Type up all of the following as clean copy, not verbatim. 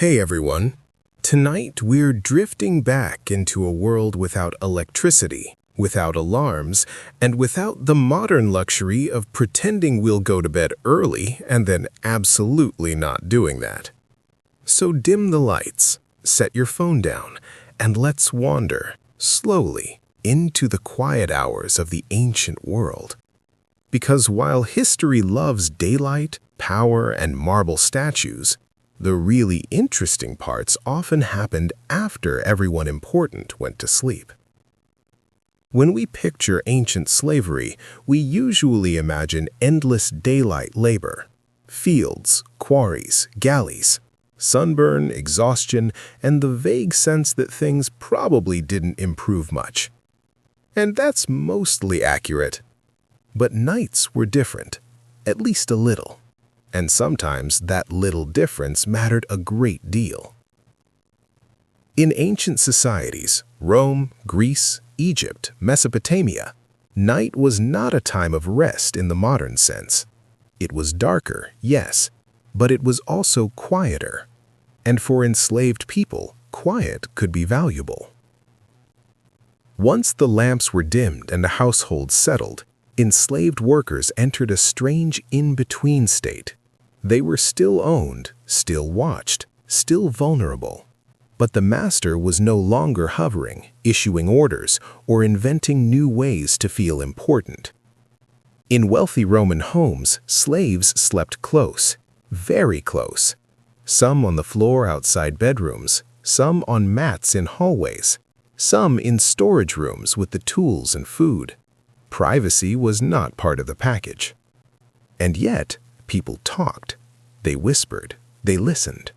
Hey everyone. Tonight we're drifting back into a world without electricity, without alarms, and without the modern luxury of pretending we'll go to bed early and then absolutely not doing that. So dim the lights, set your phone down, and let's wander, slowly, into the quiet hours of the ancient world. Because while history loves daylight, power, and marble statues, the really interesting parts often happened after everyone important went to sleep. When we picture ancient slavery, we usually imagine endless daylight labor, fields, quarries, galleys, sunburn, exhaustion, and the vague sense that things probably didn't improve much. And that's mostly accurate. But nights were different, at least a little. And sometimes that little difference mattered a great deal. In ancient societies, Rome, Greece, Egypt, Mesopotamia, night was not a time of rest in the modern sense. It was darker, yes, but it was also quieter. And for enslaved people, quiet could be valuable. Once the lamps were dimmed and the household settled, enslaved workers entered a strange in-between state. They were still owned, still watched, still vulnerable. But the master was no longer hovering, issuing orders, or inventing new ways to feel important. In wealthy Roman homes, slaves slept close, very close. Some on the floor outside bedrooms, some on mats in hallways, some in storage rooms with the tools and food. Privacy was not part of the package. And yet, people talked, they whispered, they listened.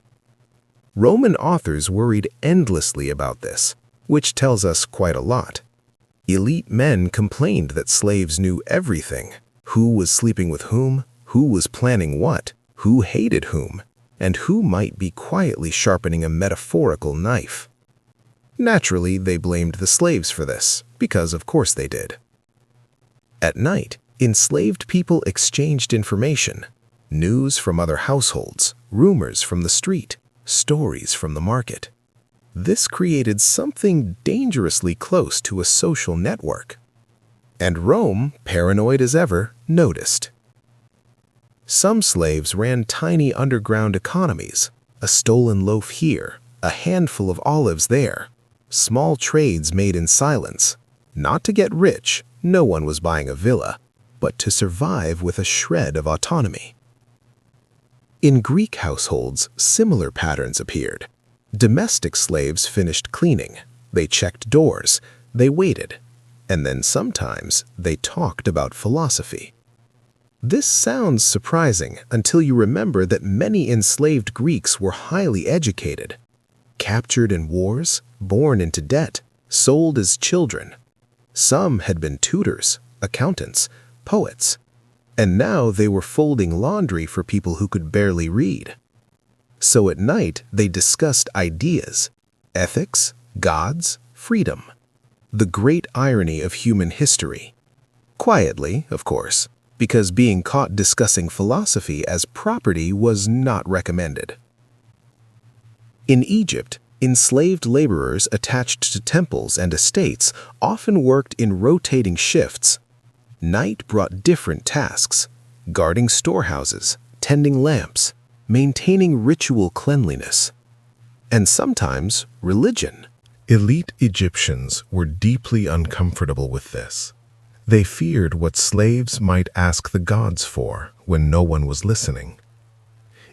Roman authors worried endlessly about this, which tells us quite a lot. Elite men complained that slaves knew everything, who was sleeping with whom, who was planning what, who hated whom, and who might be quietly sharpening a metaphorical knife. Naturally, they blamed the slaves for this, because of course they did. At night, enslaved people exchanged information, news from other households, rumors from the street, stories from the market. This created something dangerously close to a social network. And Rome, paranoid as ever, noticed. Some slaves ran tiny underground economies, a stolen loaf here, a handful of olives there, small trades made in silence, not to get rich. No one was buying a villa, but to survive with a shred of autonomy. In Greek households, similar patterns appeared. Domestic slaves finished cleaning, they checked doors, they waited, and then sometimes they talked about philosophy. This sounds surprising until you remember that many enslaved Greeks were highly educated, captured in wars, born into debt, sold as children. Some had been tutors, accountants, poets, and now they were folding laundry for people who could barely read. So at night, they discussed ideas, ethics, gods, freedom, the great irony of human history. Quietly, of course, because being caught discussing philosophy as property was not recommended. In Egypt, enslaved laborers attached to temples and estates often worked in rotating shifts. Night brought different tasks: guarding storehouses, tending lamps, maintaining ritual cleanliness, and sometimes religion. Elite Egyptians were deeply uncomfortable with this. They feared what slaves might ask the gods for when no one was listening.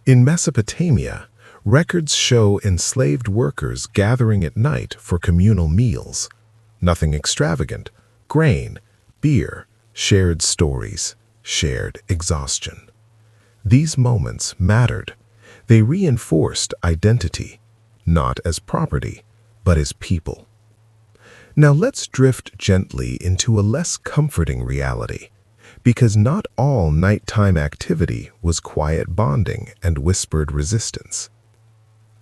In Mesopotamia, records show enslaved workers gathering at night for communal meals. Nothing extravagant: grain, beer, shared stories, shared exhaustion. These moments mattered. They reinforced identity, not as property, but as people. Now let's drift gently into a less comforting reality, because not all nighttime activity was quiet bonding and whispered resistance.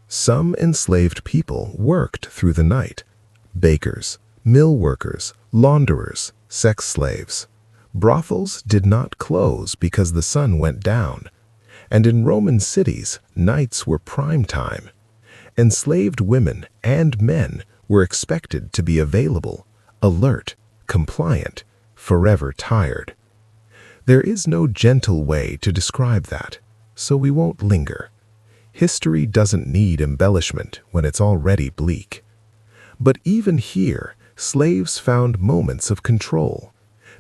Some enslaved people worked through the night: bakers, mill workers, launderers, sex slaves. Brothels did not close because the sun went down, and in Roman cities, nights were prime time. Enslaved women and men were expected to be available, alert, compliant, forever tired. There is no gentle way to describe that, so we won't linger. History doesn't need embellishment when it's already bleak. But even here, slaves found moments of control.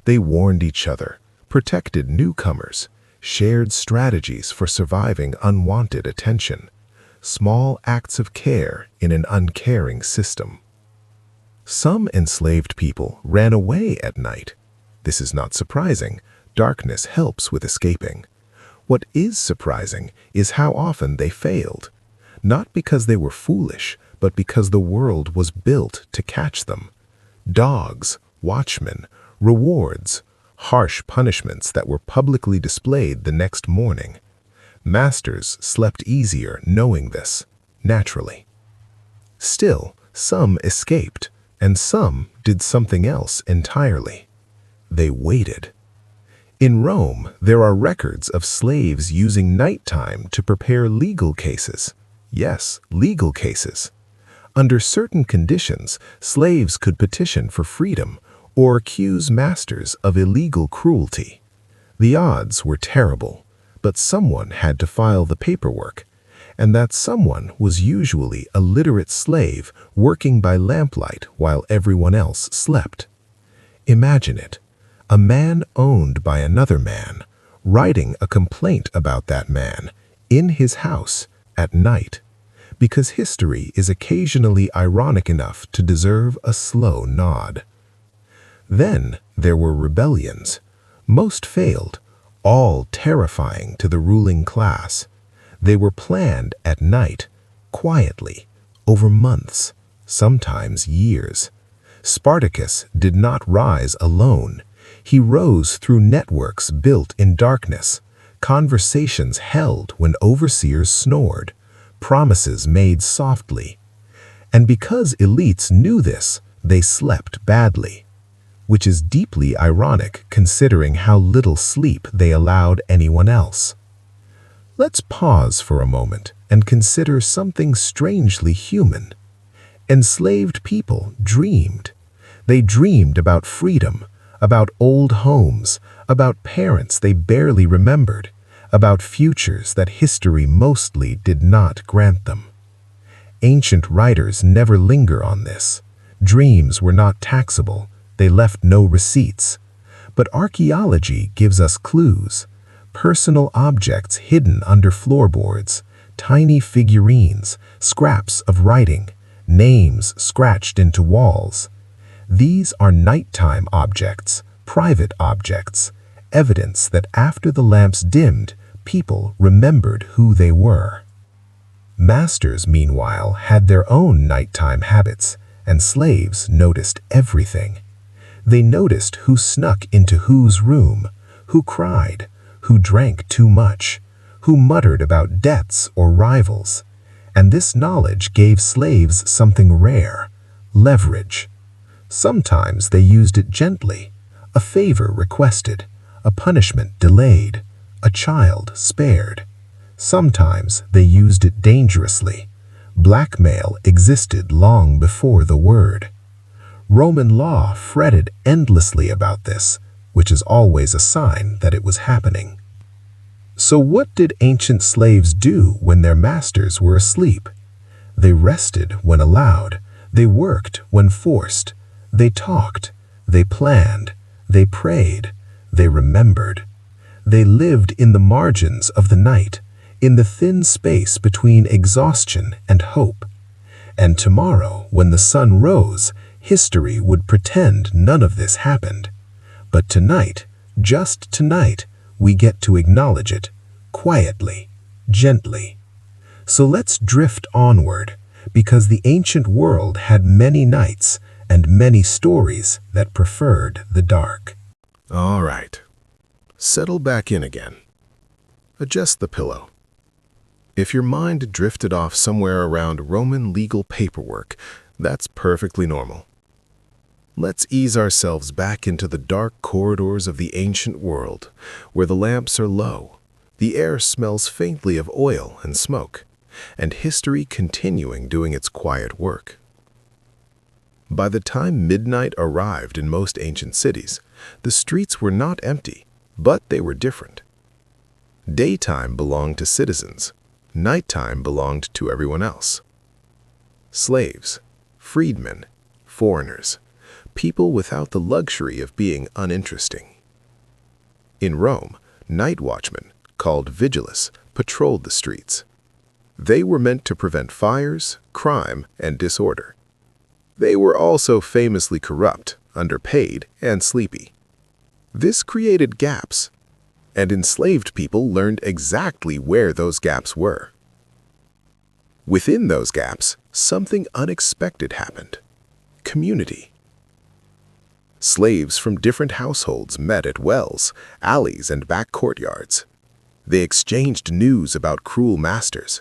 They warned each other, protected newcomers, shared strategies for surviving unwanted attention. Small acts of care in an uncaring system. Some enslaved people ran away at night. This is not surprising. Darkness helps with escaping. What is surprising is how often they failed. Not because they were foolish, but because the world was built to catch them. Dogs, watchmen, rewards, harsh punishments that were publicly displayed the next morning. Masters slept easier knowing this, naturally. Still, some escaped, and some did something else entirely. They waited. In Rome, there are records of slaves using nighttime to prepare legal cases. Yes, legal cases. Under certain conditions, slaves could petition for freedom or accuse masters of illegal cruelty. The odds were terrible, but someone had to file the paperwork, and that someone was usually a literate slave working by lamplight while everyone else slept. Imagine it. A man owned by another man, writing a complaint about that man in his house at night, because history is occasionally ironic enough to deserve a slow nod. Then there were rebellions. Most failed, all terrifying to the ruling class. They were planned at night, quietly, over months, sometimes years. Spartacus did not rise alone. He rose through networks built in darkness, conversations held when overseers snored, promises made softly. And because elites knew this, they slept badly, which is deeply ironic considering how little sleep they allowed anyone else. Let's pause for a moment and consider something strangely human. Enslaved people dreamed. They dreamed about freedom, about old homes, about parents they barely remembered, about futures that history mostly did not grant them. Ancient writers never linger on this. Dreams were not taxable. They left no receipts. But archaeology gives us clues. Personal objects hidden under floorboards, tiny figurines, scraps of writing, names scratched into walls. These are nighttime objects, private objects, evidence that after the lamps dimmed, people remembered who they were. Masters, meanwhile, had their own nighttime habits, and slaves noticed everything. They noticed who snuck into whose room, who cried, who drank too much, who muttered about debts or rivals. And this knowledge gave slaves something rare, leverage. Sometimes they used it gently, a favor requested, a punishment delayed, a child spared. Sometimes they used it dangerously. Blackmail existed long before the word. Roman law fretted endlessly about this, which is always a sign that it was happening. So what did ancient slaves do when their masters were asleep? They rested when allowed, they worked when forced, they talked, they planned, they prayed, they remembered. They lived in the margins of the night, in the thin space between exhaustion and hope. And tomorrow, when the sun rose, history would pretend none of this happened. But tonight, just tonight, we get to acknowledge it, quietly, gently. So let's drift onward, because the ancient world had many nights and many stories that preferred the dark. All right. Settle back in again. Adjust the pillow. If your mind drifted off somewhere around Roman legal paperwork, that's perfectly normal. Let's ease ourselves back into the dark corridors of the ancient world, where the lamps are low, the air smells faintly of oil and smoke, and history continuing doing its quiet work. By the time midnight arrived in most ancient cities, the streets were not empty, but they were different. Daytime belonged to citizens, nighttime belonged to everyone else. Slaves, freedmen, foreigners, people without the luxury of being uninteresting. In Rome, night watchmen, called vigiles, patrolled the streets. They were meant to prevent fires, crime, and disorder. They were also famously corrupt, underpaid, and sleepy. This created gaps, and enslaved people learned exactly where those gaps were. Within those gaps, something unexpected happened: community. Slaves from different households met at wells, alleys, and back courtyards. They exchanged news about cruel masters,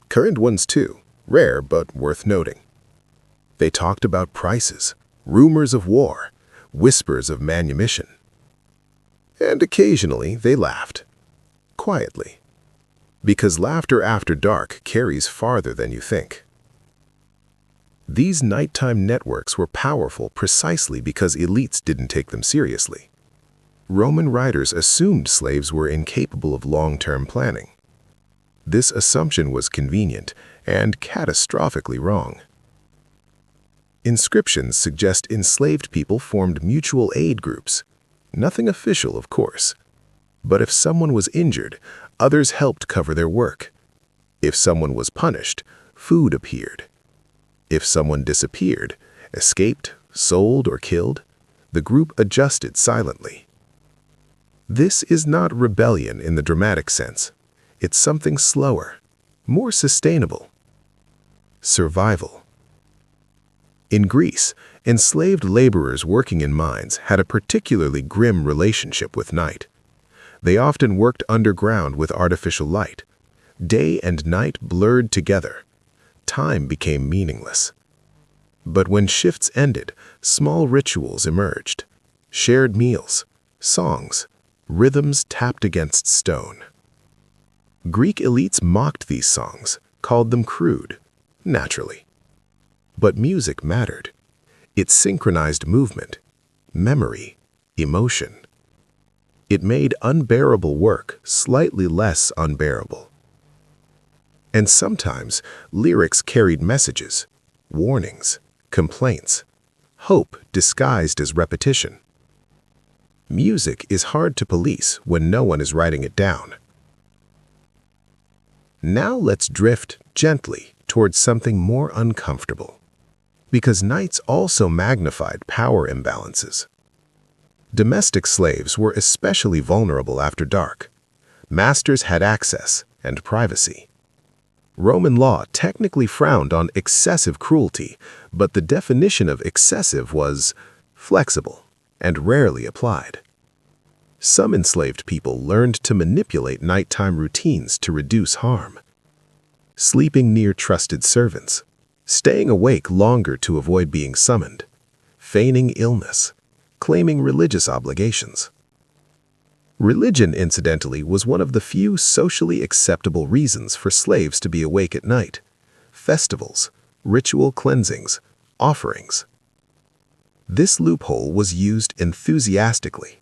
current ones too, rare but worth noting. They talked about prices, rumors of war, whispers of manumission. And occasionally they laughed, quietly, because laughter after dark carries farther than you think. These nighttime networks were powerful precisely because elites didn't take them seriously. Roman writers assumed slaves were incapable of long-term planning. This assumption was convenient and catastrophically wrong. Inscriptions suggest enslaved people formed mutual aid groups. Nothing official, of course. But if someone was injured, others helped cover their work. If someone was punished, food appeared. If someone disappeared, escaped, sold, or killed, the group adjusted silently. This is not rebellion in the dramatic sense. It's something slower, more sustainable. Survival. In Greece, enslaved laborers working in mines had a particularly grim relationship with night. They often worked underground with artificial light. Day and night blurred together. Time became meaningless. But when shifts ended, small rituals emerged. Shared meals, songs, rhythms tapped against stone. Greek elites mocked these songs, called them crude, naturally. But music mattered. It synchronized movement, memory, emotion. It made unbearable work slightly less unbearable. And sometimes lyrics carried messages, warnings, complaints, hope disguised as repetition. Music is hard to police when no one is writing it down. Now let's drift gently towards something more uncomfortable, because nights also magnified power imbalances. Domestic slaves were especially vulnerable after dark. Masters had access and privacy. Roman law technically frowned on excessive cruelty, but the definition of excessive was flexible and rarely applied. Some enslaved people learned to manipulate nighttime routines to reduce harm. Sleeping near trusted servants, staying awake longer to avoid being summoned, feigning illness, claiming religious obligations. Religion, incidentally, was one of the few socially acceptable reasons for slaves to be awake at night. Festivals, ritual cleansings, offerings. This loophole was used enthusiastically.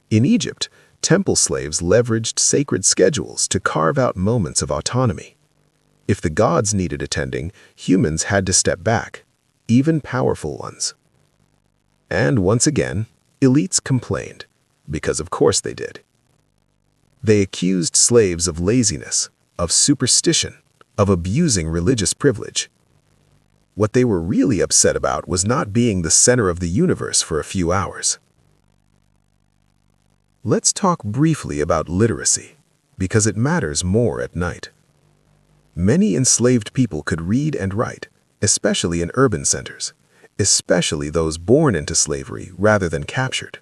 In Egypt, temple slaves leveraged sacred schedules to carve out moments of autonomy. If the gods needed attending, humans had to step back, even powerful ones. And once again, elites complained, because of course they did. They accused slaves of laziness, of superstition, of abusing religious privilege. What they were really upset about was not being the center of the universe for a few hours. Let's talk briefly about literacy, because it matters more at night. Many enslaved people could read and write, especially in urban centers, especially those born into slavery rather than captured.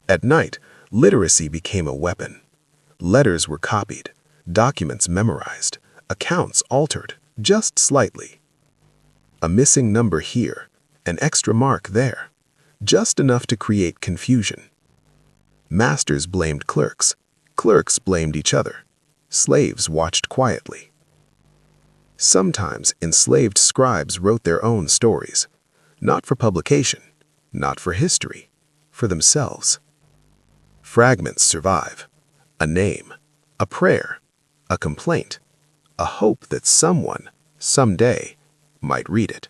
At night, literacy became a weapon. Letters were copied, documents memorized, accounts altered, just slightly. A missing number here, an extra mark there, just enough to create confusion. Masters blamed clerks, clerks blamed each other, slaves watched quietly. Sometimes enslaved scribes wrote their own stories, not for publication, not for history, for themselves. Fragments survive: a name, a prayer, a complaint, a hope that someone, someday, might read it.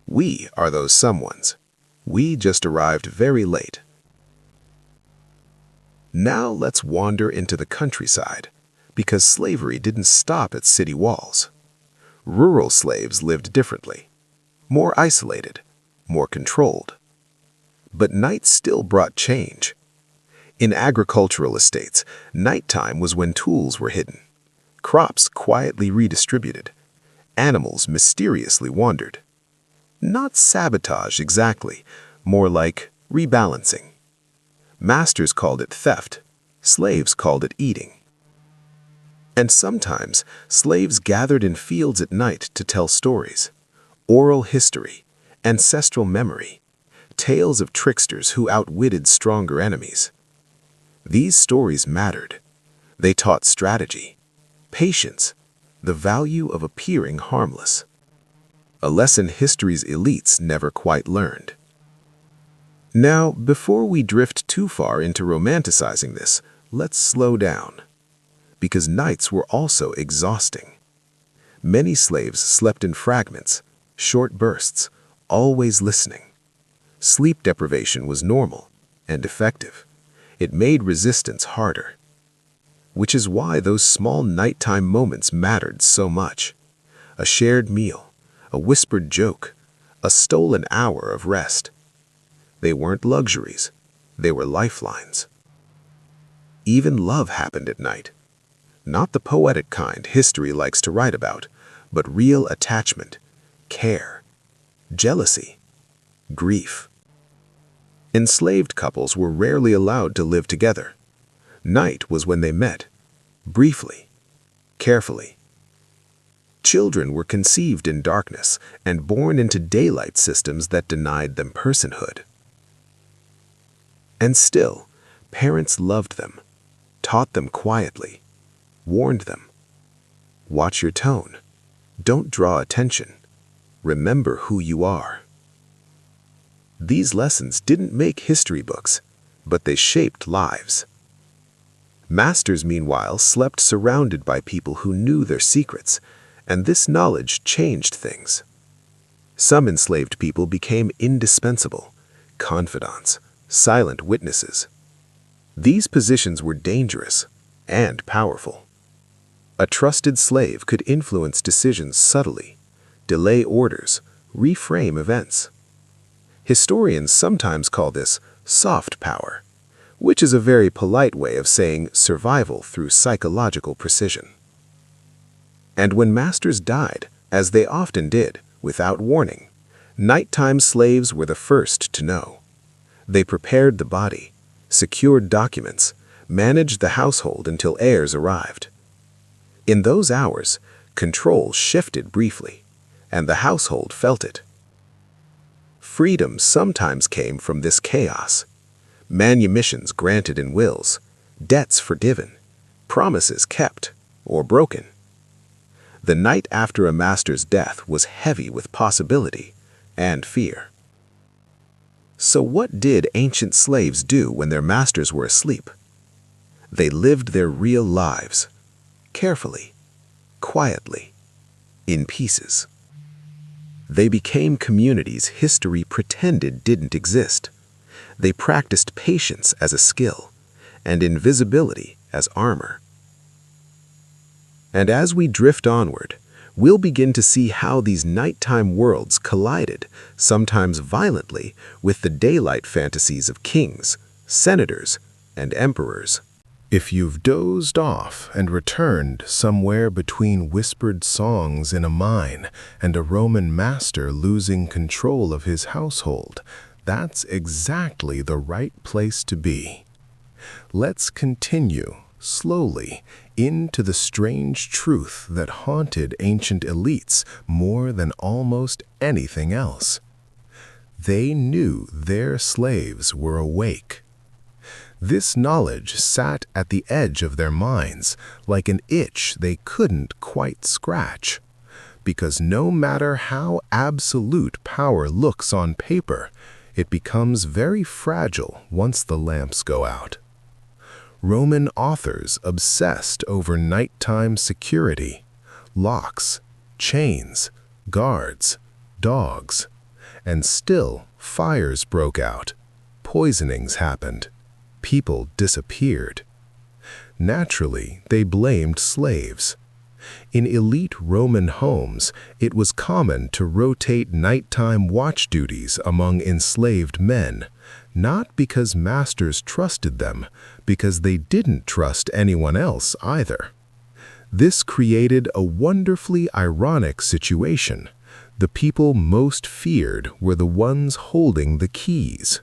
We are those someones. We just arrived very late. Now let's wander into the countryside, because slavery didn't stop at city walls. Rural slaves lived differently, more isolated, more controlled. But night still brought change. In agricultural estates, nighttime was when tools were hidden, crops quietly redistributed, animals mysteriously wandered. Not sabotage exactly, more like rebalancing. Masters called it theft, slaves called it eating. And sometimes slaves gathered in fields at night to tell stories, oral history, ancestral memory, tales of tricksters who outwitted stronger enemies. These stories mattered. They taught strategy, patience, the value of appearing harmless. A lesson history's elites never quite learned. Now, before we drift too far into romanticizing this, let's slow down. Because nights were also exhausting. Many slaves slept in fragments, short bursts, always listening. Sleep deprivation was normal and effective. It made resistance harder. Which is why those small nighttime moments mattered so much. A shared meal, a whispered joke, a stolen hour of rest. They weren't luxuries, they were lifelines. Even love happened at night. Not the poetic kind history likes to write about, but real attachment, care, jealousy, grief. Enslaved couples were rarely allowed to live together. Night was when they met, briefly, carefully. Children were conceived in darkness and born into daylight systems that denied them personhood. And still, parents loved them, taught them quietly, warned them. Watch your tone. Don't draw attention. Remember who you are. These lessons didn't make history books, but they shaped lives. Masters, meanwhile, slept surrounded by people who knew their secrets, and this knowledge changed things. Some enslaved people became indispensable, confidants, silent witnesses. These positions were dangerous and powerful. A trusted slave could influence decisions subtly, delay orders, reframe events. Historians sometimes call this soft power, which is a very polite way of saying survival through psychological precision. And when masters died, as they often did, without warning, nighttime slaves were the first to know. They prepared the body, secured documents, managed the household until heirs arrived. In those hours, control shifted briefly, and the household felt it. Freedom sometimes came from this chaos. Manumissions granted in wills, debts forgiven, promises kept or broken. The night after a master's death was heavy with possibility and fear. So what did ancient slaves do when their masters were asleep? They lived their real lives, carefully, quietly, in pieces. They became communities history pretended didn't exist. They practiced patience as a skill, and invisibility as armor. And as we drift onward, we'll begin to see how these nighttime worlds collided, sometimes violently, with the daylight fantasies of kings, senators, and emperors. If you've dozed off and returned somewhere between whispered songs in a mine and a Roman master losing control of his household, that's exactly the right place to be. Let's continue, slowly, into the strange truth that haunted ancient elites more than almost anything else. They knew their slaves were awake. This knowledge sat at the edge of their minds like an itch they couldn't quite scratch. because no matter how absolute power looks on paper, it becomes very fragile once the lamps go out. Roman authors obsessed over nighttime security, locks, chains, guards, dogs, and still fires broke out, poisonings happened, people disappeared. Naturally, they blamed slaves. In elite Roman homes, it was common to rotate nighttime watch duties among enslaved men, not because masters trusted them, because they didn't trust anyone else either. This created a wonderfully ironic situation. The people most feared were the ones holding the keys.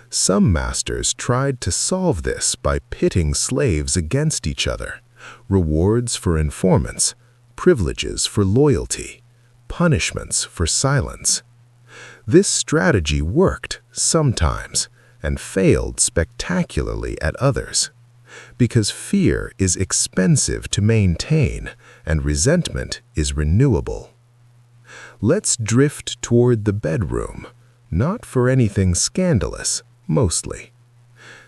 Some masters tried to solve this by pitting slaves against each other. Rewards for informants, privileges for loyalty, punishments for silence. This strategy worked sometimes and failed spectacularly at others, because fear is expensive to maintain and resentment is renewable. Let's drift toward the bedroom, not for anything scandalous, mostly.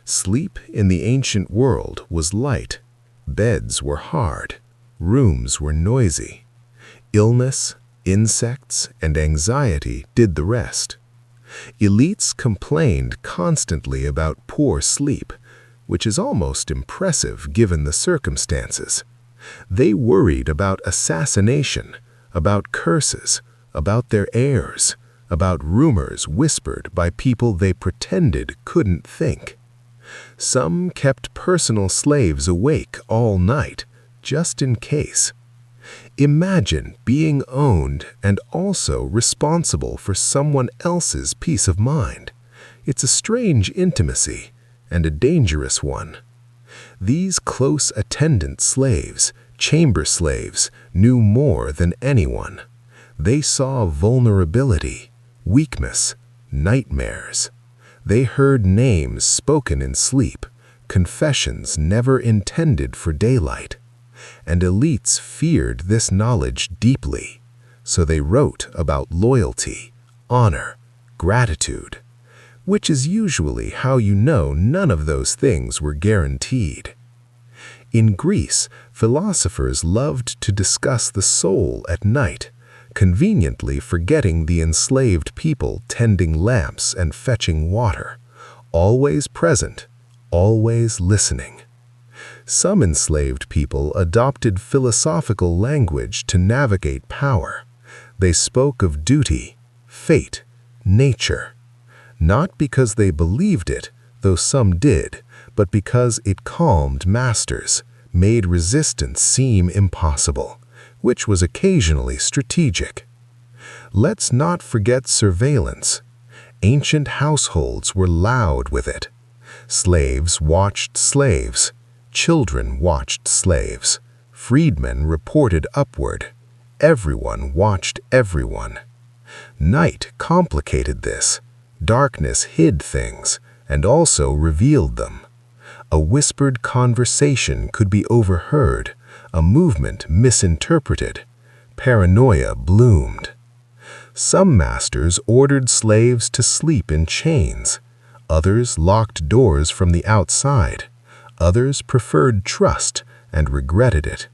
Sleep in the ancient world was light. Beds were hard, rooms were noisy. Illness, insects, and anxiety did the rest. Elites complained constantly about poor sleep, which is almost impressive given the circumstances. They worried about assassination, about curses, about their heirs, about rumors whispered by people they pretended couldn't think. Some kept personal slaves awake all night, just in case. Imagine being owned and also responsible for someone else's peace of mind. It's a strange intimacy, and a dangerous one. These close attendant slaves, chamber slaves, knew more than anyone. They saw vulnerability, weakness, nightmares. They heard names spoken in sleep, confessions never intended for daylight. And elites feared this knowledge deeply, so they wrote about loyalty, honor, gratitude, which is usually how you know none of those things were guaranteed. In Greece, philosophers loved to discuss the soul at night, conveniently forgetting the enslaved people tending lamps and fetching water, always present, always listening. Some enslaved people adopted philosophical language to navigate power. They spoke of duty, fate, nature, not because they believed it, though some did, but because it calmed masters, made resistance seem impossible, which was occasionally strategic. Let's not forget surveillance. Ancient households were loud with it. Slaves watched slaves. Children watched slaves. Freedmen reported upward. Everyone watched everyone. Night complicated this. Darkness hid things and also revealed them. A whispered conversation could be overheard, a movement misinterpreted. Paranoia bloomed. Some masters ordered slaves to sleep in chains. Others locked doors from the outside. Others preferred trust and regretted it.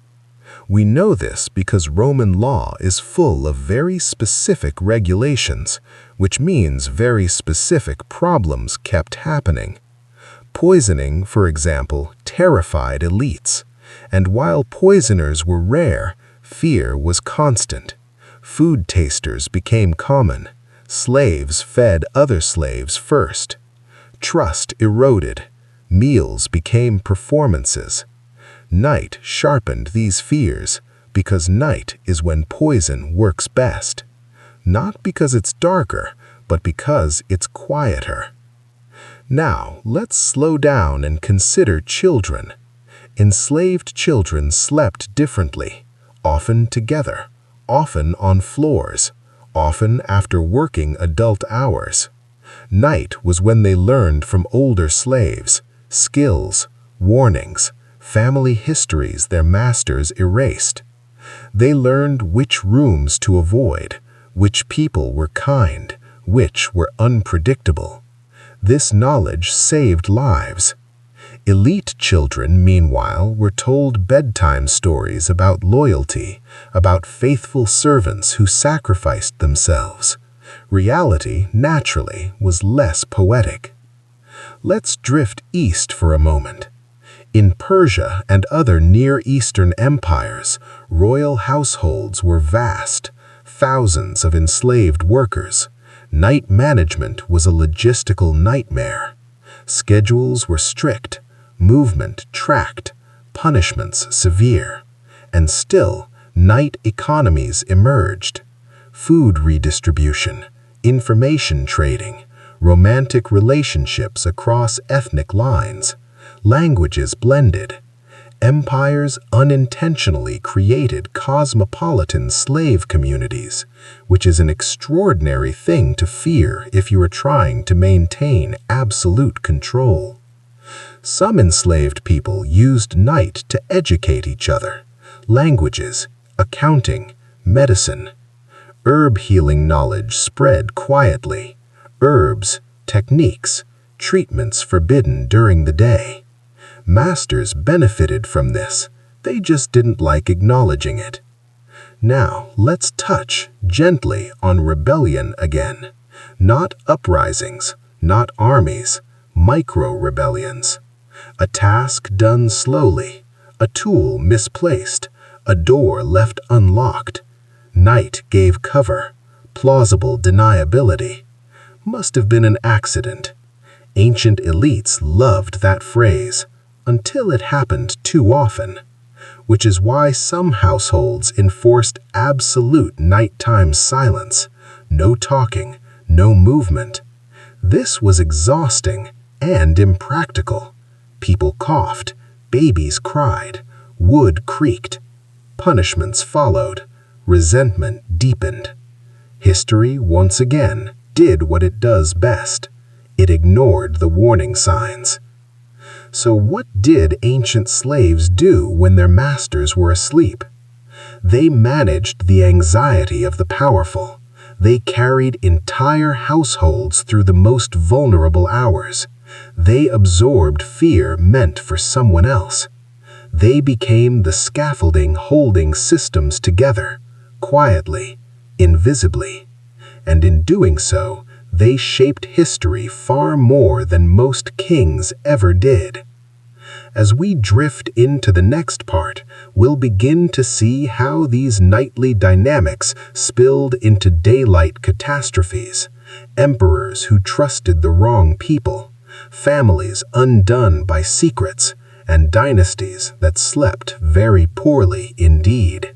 We know this because Roman law is full of very specific regulations, which means very specific problems kept happening. Poisoning, for example, terrified elites, and while poisoners were rare, fear was constant. Food tasters became common. Slaves fed other slaves first. Trust eroded. Meals became performances. Night sharpened these fears because night is when poison works best. Not because it's darker, but because it's quieter. Now, let's slow down and consider children. Enslaved children slept differently, often together, often on floors, often after working adult hours. Night was when they learned from older slaves, skills, warnings, family histories their masters erased. They learned which rooms to avoid, which people were kind, which were unpredictable. This knowledge saved lives. Elite children, meanwhile, were told bedtime stories about loyalty, about faithful servants who sacrificed themselves. Reality, naturally, was less poetic. Let's drift east for a moment. In Persia and other Near Eastern empires, royal households were vast, thousands of enslaved workers. Night management was a logistical nightmare. Schedules were strict, movement tracked, punishments severe. And still, night economies emerged. Food redistribution, information trading, romantic relationships across ethnic lines, languages blended. Empires unintentionally created cosmopolitan slave communities, which is an extraordinary thing to fear if you are trying to maintain absolute control. Some enslaved people used night to educate each other. Languages, accounting, medicine. Herb healing knowledge spread quietly. Herbs, techniques, treatments forbidden during the day. Masters benefited from this. They just didn't like acknowledging it. Now, let's touch gently on rebellion again. Not uprisings, not armies, micro-rebellions. A task done slowly, a tool misplaced, a door left unlocked. Night gave cover, plausible deniability. Must have been an accident. Ancient elites loved that phrase, until it happened too often, which is why some households enforced absolute nighttime silence, no talking, no movement. This was exhausting and impractical. People coughed, babies cried, wood creaked. Punishments followed, resentment deepened. History, once again, did what it does best. It ignored the warning signs. So what did ancient slaves do when their masters were asleep? They managed the anxiety of the powerful. They carried entire households through the most vulnerable hours. They absorbed fear meant for someone else. They became the scaffolding holding systems together, quietly, invisibly. And in doing so, they shaped history far more than most kings ever did. As we drift into the next part, we'll begin to see how these nightly dynamics spilled into daylight catastrophes, emperors who trusted the wrong people, families undone by secrets, and dynasties that slept very poorly indeed.